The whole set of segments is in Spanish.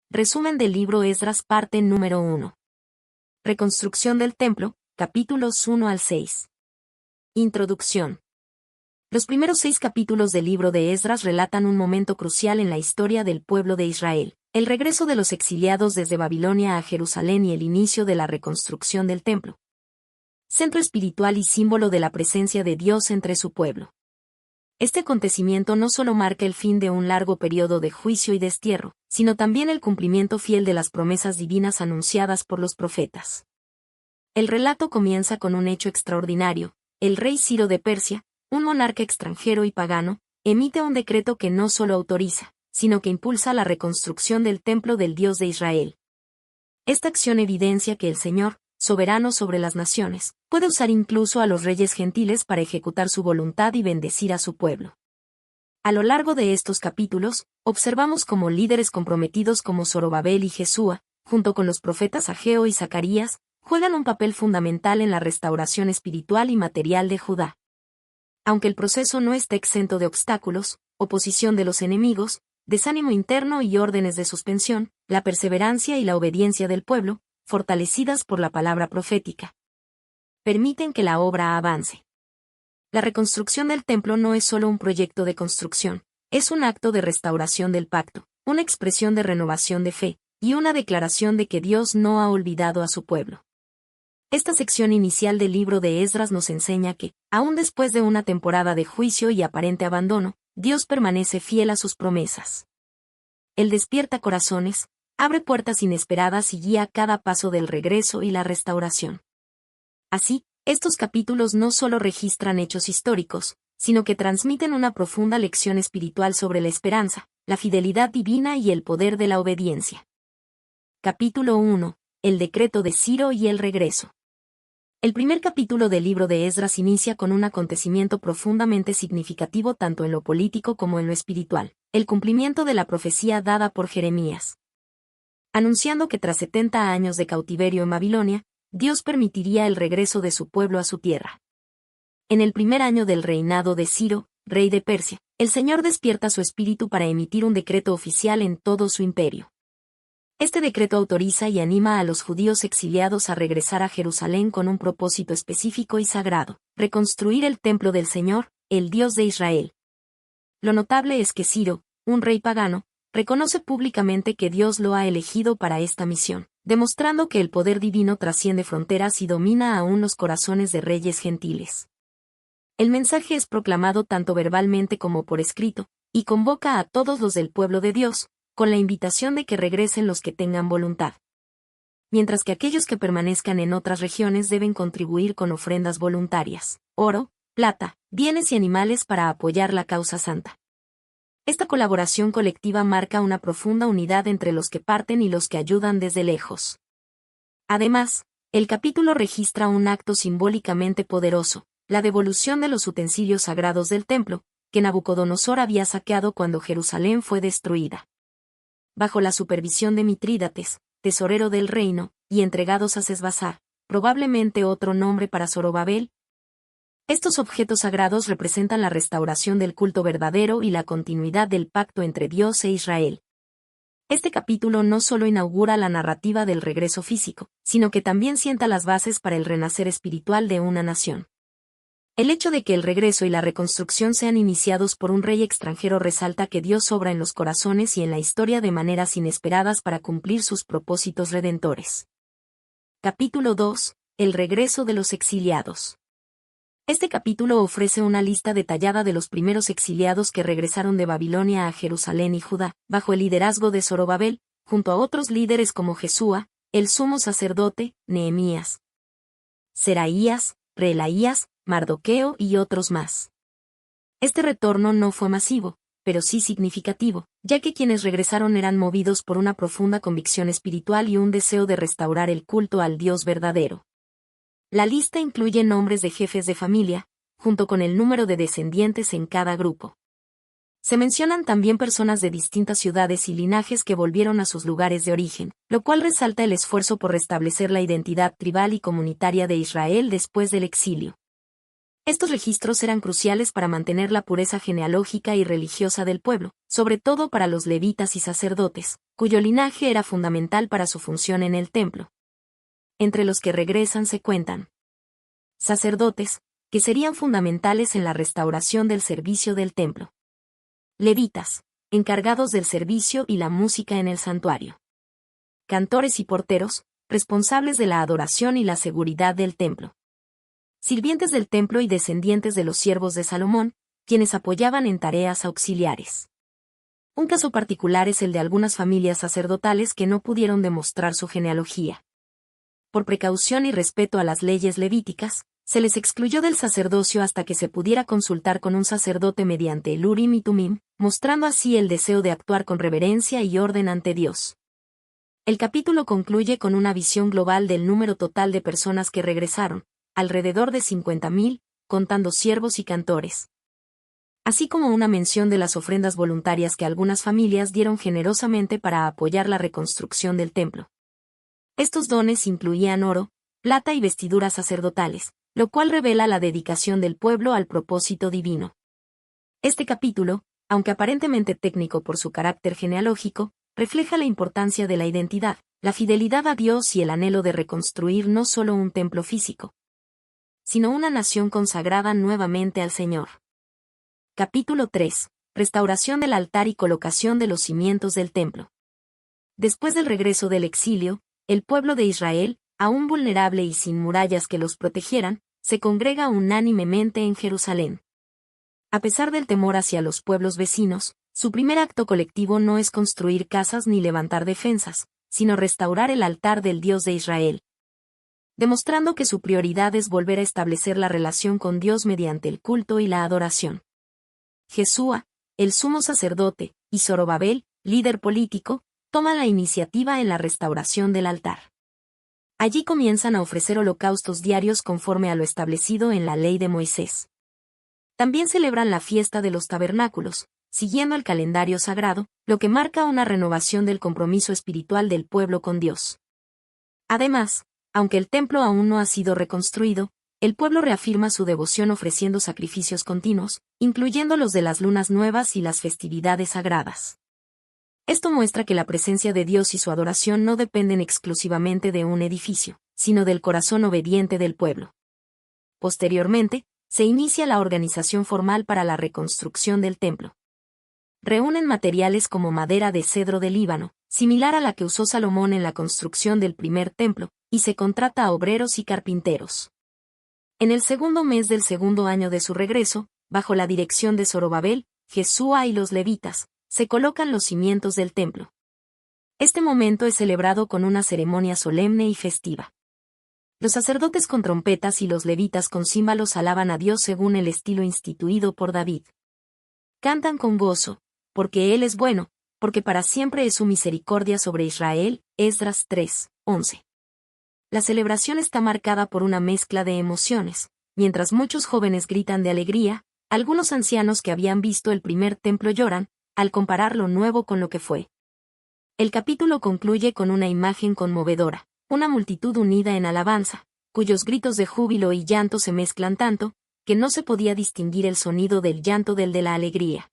Resumen del libro Esdras, parte número 1. Reconstrucción del templo, capítulos 1 al 6. Introducción. Los primeros 6 capítulos del libro de Esdras relatan un momento crucial en la historia del pueblo de Israel, el regreso de los exiliados desde Babilonia a Jerusalén y el inicio de la reconstrucción del templo. Centro espiritual y símbolo de la presencia de Dios entre su pueblo. Este acontecimiento no solo marca el fin de un largo periodo de juicio y destierro, sino también el cumplimiento fiel de las promesas divinas anunciadas por los profetas. El relato comienza con un hecho extraordinario. El rey Ciro de Persia, un monarca extranjero y pagano, emite un decreto que no solo autoriza, sino que impulsa la reconstrucción del templo del Dios de Israel. Esta acción evidencia que el Señor, soberano sobre las naciones, puede usar incluso a los reyes gentiles para ejecutar su voluntad y bendecir a su pueblo. A lo largo de estos capítulos, observamos cómo líderes comprometidos como Zorobabel y Jesúa, junto con los profetas Ageo y Zacarías, juegan un papel fundamental en la restauración espiritual y material de Judá. Aunque el proceso no está exento de obstáculos, oposición de los enemigos, desánimo interno y órdenes de suspensión, la perseverancia y la obediencia del pueblo, fortalecidas por la palabra profética, permiten que la obra avance. La reconstrucción del templo no es solo un proyecto de construcción, es un acto de restauración del pacto, una expresión de renovación de fe, y una declaración de que Dios no ha olvidado a su pueblo. Esta sección inicial del libro de Esdras nos enseña que, aun después de una temporada de juicio y aparente abandono, Dios permanece fiel a sus promesas. Él despierta corazones, abre puertas inesperadas y guía cada paso del regreso y la restauración. Así, estos capítulos no solo registran hechos históricos, sino que transmiten una profunda lección espiritual sobre la esperanza, la fidelidad divina y el poder de la obediencia. Capítulo 1. El decreto de Ciro y el regreso. El primer capítulo del libro de Esdras inicia con un acontecimiento profundamente significativo tanto en lo político como en lo espiritual, el cumplimiento de la profecía dada por Jeremías, anunciando que tras 70 años de cautiverio en Babilonia, Dios permitiría el regreso de su pueblo a su tierra. En el primer año del reinado de Ciro, rey de Persia, el Señor despierta su espíritu para emitir un decreto oficial en todo su imperio. Este decreto autoriza y anima a los judíos exiliados a regresar a Jerusalén con un propósito específico y sagrado: reconstruir el templo del Señor, el Dios de Israel. Lo notable es que Ciro, un rey pagano, reconoce públicamente que Dios lo ha elegido para esta misión, demostrando que el poder divino trasciende fronteras y domina aún los corazones de reyes gentiles. El mensaje es proclamado tanto verbalmente como por escrito, y convoca a todos los del pueblo de Dios, con la invitación de que regresen los que tengan voluntad. Mientras que aquellos que permanezcan en otras regiones deben contribuir con ofrendas voluntarias, oro, plata, bienes y animales para apoyar la causa santa. Esta colaboración colectiva marca una profunda unidad entre los que parten y los que ayudan desde lejos. Además, el capítulo registra un acto simbólicamente poderoso: la devolución de los utensilios sagrados del templo, que Nabucodonosor había saqueado cuando Jerusalén fue destruida. Bajo la supervisión de Mitrídates, tesorero del reino, y entregados a Sesbazar, probablemente otro nombre para Zorobabel, estos objetos sagrados representan la restauración del culto verdadero y la continuidad del pacto entre Dios e Israel. Este capítulo no solo inaugura la narrativa del regreso físico, sino que también sienta las bases para el renacer espiritual de una nación. El hecho de que el regreso y la reconstrucción sean iniciados por un rey extranjero resalta que Dios obra en los corazones y en la historia de maneras inesperadas para cumplir sus propósitos redentores. Capítulo 2. El regreso de los exiliados. Este capítulo ofrece una lista detallada de los primeros exiliados que regresaron de Babilonia a Jerusalén y Judá, bajo el liderazgo de Zorobabel, junto a otros líderes como Jesúa, el sumo sacerdote, Nehemías, Seraías, Reelaías, Mardoqueo y otros más. Este retorno no fue masivo, pero sí significativo, ya que quienes regresaron eran movidos por una profunda convicción espiritual y un deseo de restaurar el culto al Dios verdadero. La lista incluye nombres de jefes de familia, junto con el número de descendientes en cada grupo. Se mencionan también personas de distintas ciudades y linajes que volvieron a sus lugares de origen, lo cual resalta el esfuerzo por restablecer la identidad tribal y comunitaria de Israel después del exilio. Estos registros eran cruciales para mantener la pureza genealógica y religiosa del pueblo, sobre todo para los levitas y sacerdotes, cuyo linaje era fundamental para su función en el templo. Entre los que regresan se cuentan sacerdotes, que serían fundamentales en la restauración del servicio del templo. Levitas, encargados del servicio y la música en el santuario. Cantores y porteros, responsables de la adoración y la seguridad del templo. Sirvientes del templo y descendientes de los siervos de Salomón, quienes apoyaban en tareas auxiliares. Un caso particular es el de algunas familias sacerdotales que no pudieron demostrar su genealogía. Por precaución y respeto a las leyes levíticas, se les excluyó del sacerdocio hasta que se pudiera consultar con un sacerdote mediante el Urim y Tumim, mostrando así el deseo de actuar con reverencia y orden ante Dios. El capítulo concluye con una visión global del número total de personas que regresaron, alrededor de 50.000, contando siervos y cantores. Así como una mención de las ofrendas voluntarias que algunas familias dieron generosamente para apoyar la reconstrucción del templo. Estos dones incluían oro, plata y vestiduras sacerdotales, lo cual revela la dedicación del pueblo al propósito divino. Este capítulo, aunque aparentemente técnico por su carácter genealógico, refleja la importancia de la identidad, la fidelidad a Dios y el anhelo de reconstruir no solo un templo físico, sino una nación consagrada nuevamente al Señor. Capítulo 3. Restauración del altar y colocación de los cimientos del templo. Después del regreso del exilio, el pueblo de Israel, aún vulnerable y sin murallas que los protegieran, se congrega unánimemente en Jerusalén. A pesar del temor hacia los pueblos vecinos, su primer acto colectivo no es construir casas ni levantar defensas, sino restaurar el altar del Dios de Israel, demostrando que su prioridad es volver a establecer la relación con Dios mediante el culto y la adoración. Jesúa, el sumo sacerdote, y Zorobabel, líder político, toman la iniciativa en la restauración del altar. Allí comienzan a ofrecer holocaustos diarios conforme a lo establecido en la ley de Moisés. También celebran la fiesta de los tabernáculos, siguiendo el calendario sagrado, lo que marca una renovación del compromiso espiritual del pueblo con Dios. Además, aunque el templo aún no ha sido reconstruido, el pueblo reafirma su devoción ofreciendo sacrificios continuos, incluyendo los de las lunas nuevas y las festividades sagradas. Esto muestra que la presencia de Dios y su adoración no dependen exclusivamente de un edificio, sino del corazón obediente del pueblo. Posteriormente, se inicia la organización formal para la reconstrucción del templo. Reúnen materiales como madera de cedro del Líbano, similar a la que usó Salomón en la construcción del primer templo, y se contrata a obreros y carpinteros. En el segundo mes del segundo año de su regreso, bajo la dirección de Zorobabel, Jesúa y los levitas, se colocan los cimientos del templo. Este momento es celebrado con una ceremonia solemne y festiva. Los sacerdotes con trompetas y los levitas con címbalos alaban a Dios según el estilo instituido por David. Cantan con gozo, porque Él es bueno, porque para siempre es su misericordia sobre Israel. Esdras 3:11. La celebración está marcada por una mezcla de emociones. Mientras muchos jóvenes gritan de alegría, algunos ancianos que habían visto el primer templo lloran, al comparar lo nuevo con lo que fue. El capítulo concluye con una imagen conmovedora, una multitud unida en alabanza, cuyos gritos de júbilo y llanto se mezclan tanto, que no se podía distinguir el sonido del llanto del de la alegría.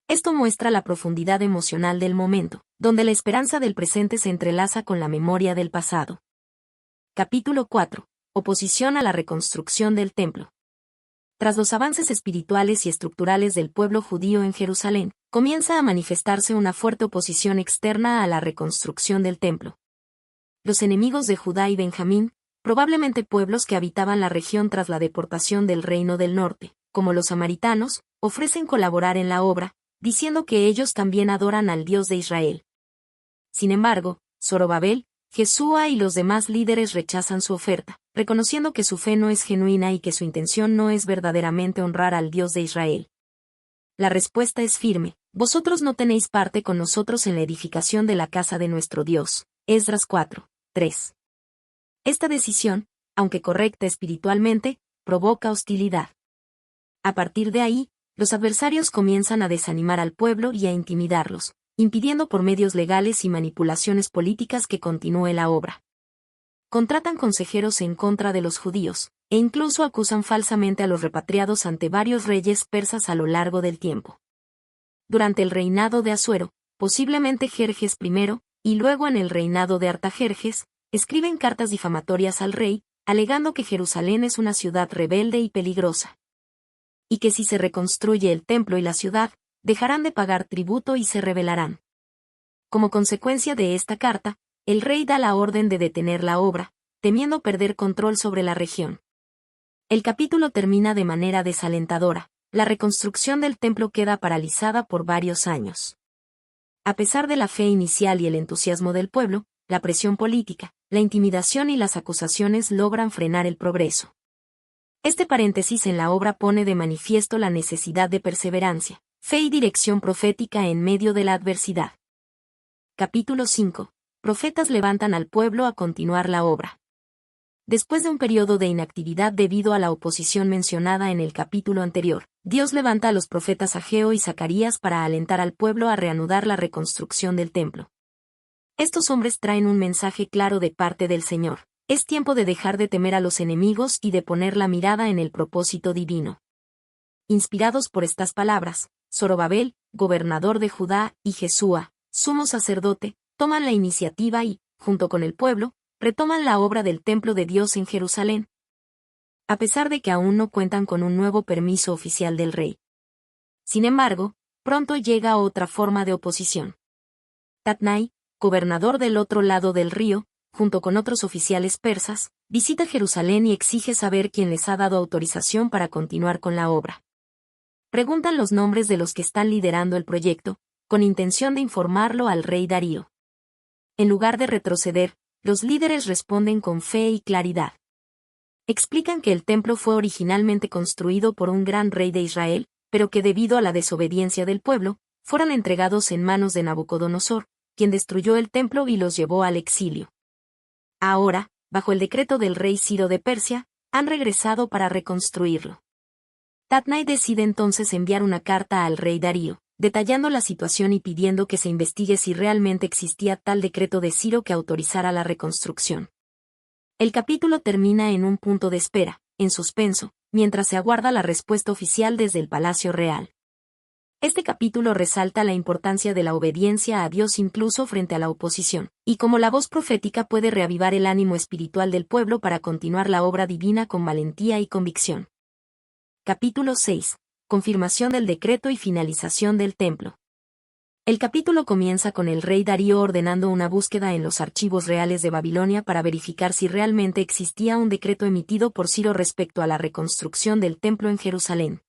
Esto muestra la profundidad emocional del momento, donde la esperanza del presente se entrelaza con la memoria del pasado. Capítulo 4. Oposición a la reconstrucción del templo. Tras los avances espirituales y estructurales del pueblo judío en Jerusalén, comienza a manifestarse una fuerte oposición externa a la reconstrucción del templo. Los enemigos de Judá y Benjamín, probablemente pueblos que habitaban la región tras la deportación del reino del norte, como los samaritanos, ofrecen colaborar en la obra, diciendo que ellos también adoran al Dios de Israel. Sin embargo, Zorobabel, Jesúa y los demás líderes rechazan su oferta, reconociendo que su fe no es genuina y que su intención no es verdaderamente honrar al Dios de Israel. La respuesta es firme: vosotros no tenéis parte con nosotros en la edificación de la casa de nuestro Dios. Esdras 4:3. Esta decisión, aunque correcta espiritualmente, provoca hostilidad. A partir de ahí, los adversarios comienzan a desanimar al pueblo y a intimidarlos, impidiendo por medios legales y manipulaciones políticas que continúe la obra. contratan consejeros en contra de los judíos, e incluso acusan falsamente a los repatriados ante varios reyes persas a lo largo del tiempo. Durante el reinado de Asuero, posiblemente Jerjes I, y luego en el reinado de Artajerjes, escriben cartas difamatorias al rey, alegando que Jerusalén es una ciudad rebelde y peligrosa. Y que si se reconstruye el templo y la ciudad, dejarán de pagar tributo y se rebelarán. Como consecuencia de esta carta, el rey da la orden de detener la obra, temiendo perder control sobre la región. El capítulo termina de manera desalentadora. La reconstrucción del templo queda paralizada por varios años. A pesar de la fe inicial y el entusiasmo del pueblo, la presión política, la intimidación y las acusaciones logran frenar el progreso. Este paréntesis en la obra pone de manifiesto la necesidad de perseverancia, fe y dirección profética en medio de la adversidad. Capítulo 5. Profetas levantan al pueblo a continuar la obra. Después de un periodo de inactividad debido a la oposición mencionada en el capítulo anterior, Dios levanta a los profetas Ageo y Zacarías para alentar al pueblo a reanudar la reconstrucción del templo. Estos hombres traen un mensaje claro de parte del Señor. Es tiempo de dejar de temer a los enemigos y de poner la mirada en el propósito divino. Inspirados por estas palabras, Zorobabel, gobernador de Judá, y Jesúa, sumo sacerdote, toman la iniciativa y, junto con el pueblo, retoman la obra del templo de Dios en Jerusalén. A pesar de que aún no cuentan con un nuevo permiso oficial del rey. Sin embargo, pronto llega otra forma de oposición. Tatnai, gobernador del otro lado del río, junto con otros oficiales persas, visita Jerusalén y exige saber quién les ha dado autorización para continuar con la obra. Preguntan los nombres de los que están liderando el proyecto, con intención de informarlo al rey Darío. En lugar de retroceder, los líderes responden con fe y claridad. Explican que el templo fue originalmente construido por un gran rey de Israel, pero que debido a la desobediencia del pueblo, fueron entregados en manos de Nabucodonosor, quien destruyó el templo y los llevó al exilio. Ahora, bajo el decreto del rey Ciro de Persia, han regresado para reconstruirlo. Tatnai decide entonces enviar una carta al rey Darío, detallando la situación y pidiendo que se investigue si realmente existía tal decreto de Ciro que autorizara la reconstrucción. El capítulo termina en un punto de espera, en suspenso, mientras se aguarda la respuesta oficial desde el Palacio Real. Este capítulo resalta la importancia de la obediencia a Dios incluso frente a la oposición, y cómo la voz profética puede reavivar el ánimo espiritual del pueblo para continuar la obra divina con valentía y convicción. Capítulo 6. Confirmación del decreto y finalización del templo. El capítulo comienza con el rey Darío ordenando una búsqueda en los archivos reales de Babilonia para verificar si realmente existía un decreto emitido por Ciro respecto a la reconstrucción del templo en Jerusalén.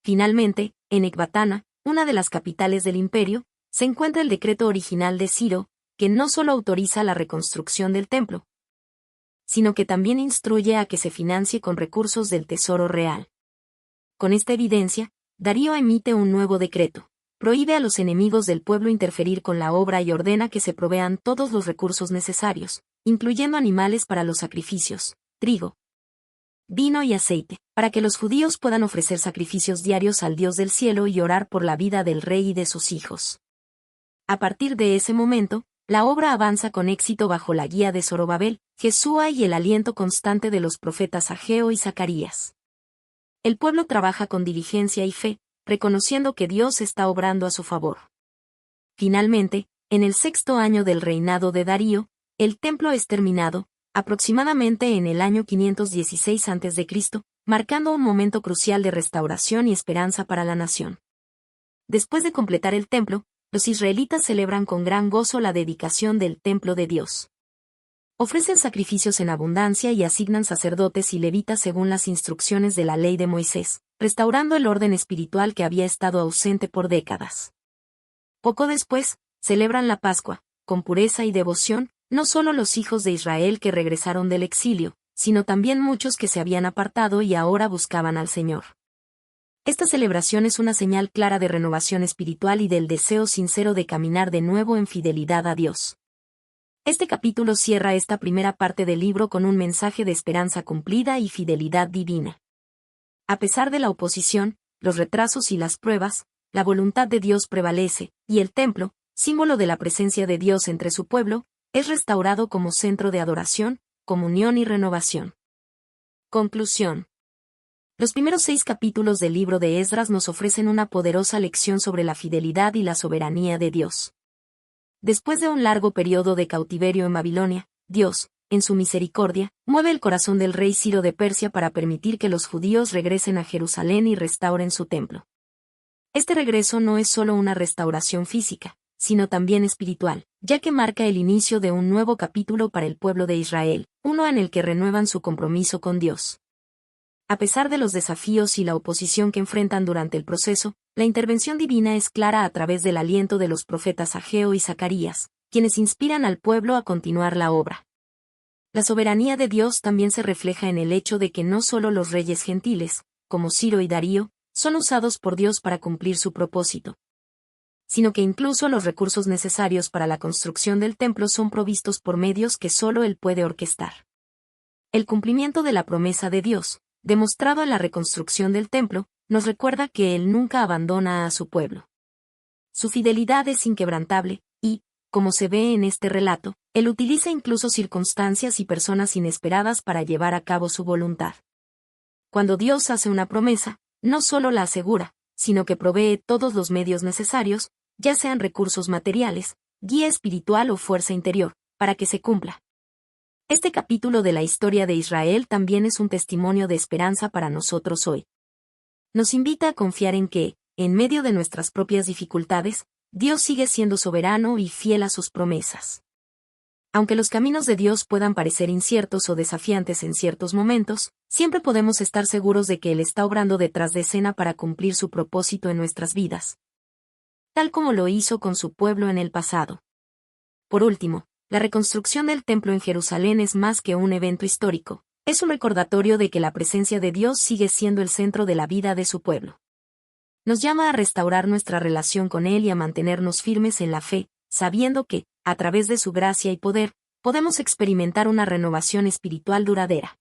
Finalmente, en Ecbatana, una de las capitales del imperio, se encuentra el decreto original de Ciro, que no solo autoriza la reconstrucción del templo, sino que también instruye a que se financie con recursos del tesoro real. Con esta evidencia, Darío emite un nuevo decreto. Prohíbe a los enemigos del pueblo interferir con la obra y ordena que se provean todos los recursos necesarios, incluyendo animales para los sacrificios, trigo, vino y aceite, para que los judíos puedan ofrecer sacrificios diarios al Dios del cielo y orar por la vida del rey y de sus hijos. A partir de ese momento, la obra avanza con éxito bajo la guía de Zorobabel, Jesúa y el aliento constante de los profetas Ageo y Zacarías. El pueblo trabaja con diligencia y fe, reconociendo que Dios está obrando a su favor. Finalmente, en el 6º año del reinado de Darío, el templo es terminado, aproximadamente en el año 516 a.C., marcando un momento crucial de restauración y esperanza para la nación. Después de completar el templo, los israelitas celebran con gran gozo la dedicación del templo de Dios. Ofrecen sacrificios en abundancia y asignan sacerdotes y levitas según las instrucciones de la ley de Moisés, restaurando el orden espiritual que había estado ausente por décadas. Poco después, celebran la Pascua, con pureza y devoción, no solo los hijos de Israel que regresaron del exilio, sino también muchos que se habían apartado y ahora buscaban al Señor. Esta celebración es una señal clara de renovación espiritual y del deseo sincero de caminar de nuevo en fidelidad a Dios. Este capítulo cierra esta primera parte del libro con un mensaje de esperanza cumplida y fidelidad divina. A pesar de la oposición, los retrasos y las pruebas, la voluntad de Dios prevalece, y el templo, símbolo de la presencia de Dios entre su pueblo, es restaurado como centro de adoración, comunión y renovación. Conclusión. Los primeros 6 capítulos del libro de Esdras nos ofrecen una poderosa lección sobre la fidelidad y la soberanía de Dios. Después de un largo periodo de cautiverio en Babilonia, Dios, en su misericordia, mueve el corazón del rey Ciro de Persia para permitir que los judíos regresen a Jerusalén y restauren su templo. Este regreso no es solo una restauración física, sino también espiritual, ya que marca el inicio de un nuevo capítulo para el pueblo de Israel, uno en el que renuevan su compromiso con Dios. A pesar de los desafíos y la oposición que enfrentan durante el proceso, la intervención divina es clara a través del aliento de los profetas Ageo y Zacarías, quienes inspiran al pueblo a continuar la obra. La soberanía de Dios también se refleja en el hecho de que no solo los reyes gentiles, como Ciro y Darío, son usados por Dios para cumplir su propósito, sino que incluso los recursos necesarios para la construcción del templo son provistos por medios que solo Él puede orquestar. El cumplimiento de la promesa de Dios, demostrado en la reconstrucción del templo, nos recuerda que Él nunca abandona a su pueblo. Su fidelidad es inquebrantable, y, como se ve en este relato, Él utiliza incluso circunstancias y personas inesperadas para llevar a cabo su voluntad. Cuando Dios hace una promesa, no solo la asegura, sino que provee todos los medios necesarios, ya sean recursos materiales, guía espiritual o fuerza interior, para que se cumpla. Este capítulo de la historia de Israel también es un testimonio de esperanza para nosotros hoy. Nos invita a confiar en que, en medio de nuestras propias dificultades, Dios sigue siendo soberano y fiel a sus promesas. Aunque los caminos de Dios puedan parecer inciertos o desafiantes en ciertos momentos, siempre podemos estar seguros de que Él está obrando detrás de escena para cumplir su propósito en nuestras vidas, tal como lo hizo con su pueblo en el pasado. Por último, la reconstrucción del templo en Jerusalén es más que un evento histórico, es un recordatorio de que la presencia de Dios sigue siendo el centro de la vida de su pueblo. Nos llama a restaurar nuestra relación con Él y a mantenernos firmes en la fe, sabiendo que, a través de su gracia y poder, podemos experimentar una renovación espiritual duradera.